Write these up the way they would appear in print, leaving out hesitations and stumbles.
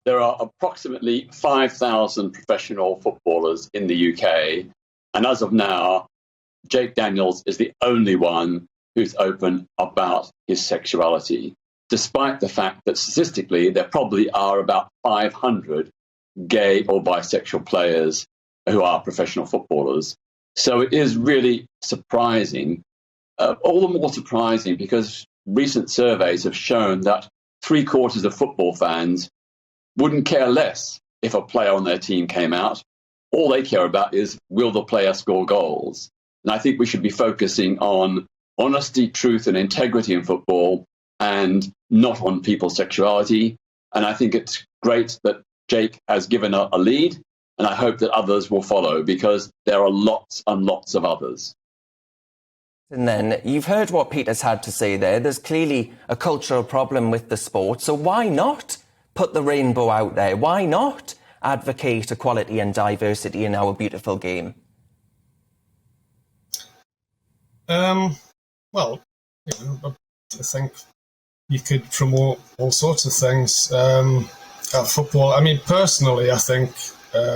there are approximately 5,000 professional footballers in the UK. And as of now, Jake Daniels is the only one who's open about his sexuality, despite the fact that statistically there probably are about 500 gay or bisexual players who are professional footballers. So it is really surprising, all the more surprising because recent surveys have shown that 3/4 of football fans wouldn't care less if a player on their team came out. All they care about is, will the player score goals? And I think we should be focusing on honesty, truth, and integrity in football and not on people's sexuality. And I think it's great that Jake has given a lead, and I hope that others will follow because there are lots and lots of others. And then you've heard what Peter's had to say there. There's clearly a cultural problem with the sport. So why not put the rainbow out there? Why not advocate equality and diversity in our beautiful game? Well, I think you could promote all sorts of things at football. I mean, personally, I think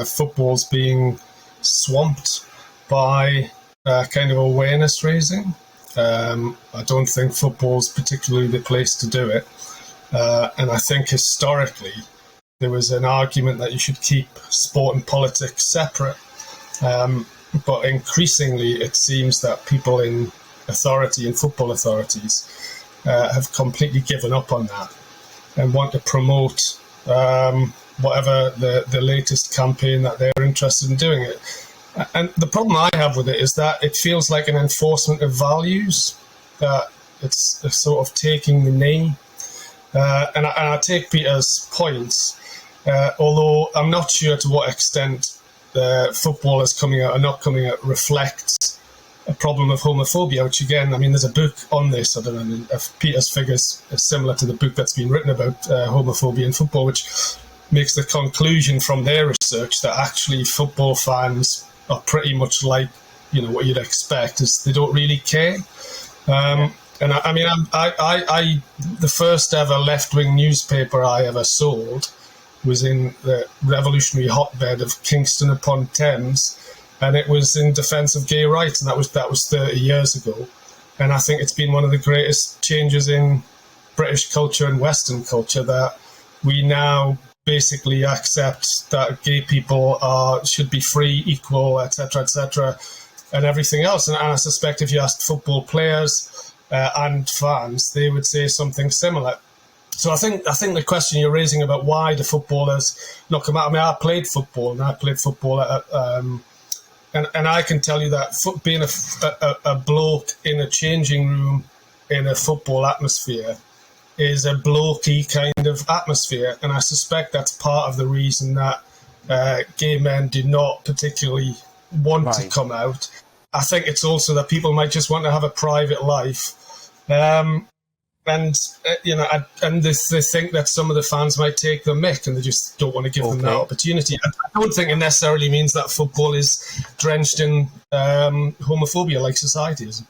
football's being swamped by kind of awareness raising. I don't think football's particularly the place to do it. And I think historically there was an argument that you should keep sport and politics separate. But increasingly it seems that people in authority and football authorities have completely given up on that and want to promote whatever the latest campaign that they're interested in doing it. And the problem I have with it is that it feels like an enforcement of values, that it's sort of taking the knee. And I take Peter's points, although I'm not sure to what extent the footballers coming out or not coming out reflects a problem of homophobia, which again, I mean, there's a book on this. I don't know if Peter's figures are similar to the book that's been written about homophobia in football, which makes the conclusion from their research that actually football fans are pretty much like, what you'd expect, is they don't really care. And I mean, I the first ever left-wing newspaper I ever sold was in the revolutionary hotbed of Kingston upon Thames, and it was in defence of gay rights, and that was 30 years ago. And I think it's been one of the greatest changes in British culture and Western culture that we now basically accept that gay people should be free, equal, etc., and everything else. And I suspect if you asked football players and fans, they would say something similar. So I think the question you're raising about why the footballers not come out. I mean, I played football, and I played football at, and I can tell you that being a bloke in a changing room in a football atmosphere is a blokey kind of atmosphere, and I suspect that's part of the reason that gay men did not particularly want to come out. I think it's also that people might just want to have a private life. And they think that some of the fans might take the mick and they just don't want to give them that opportunity. I don't think it necessarily means that football is drenched in homophobia like society is.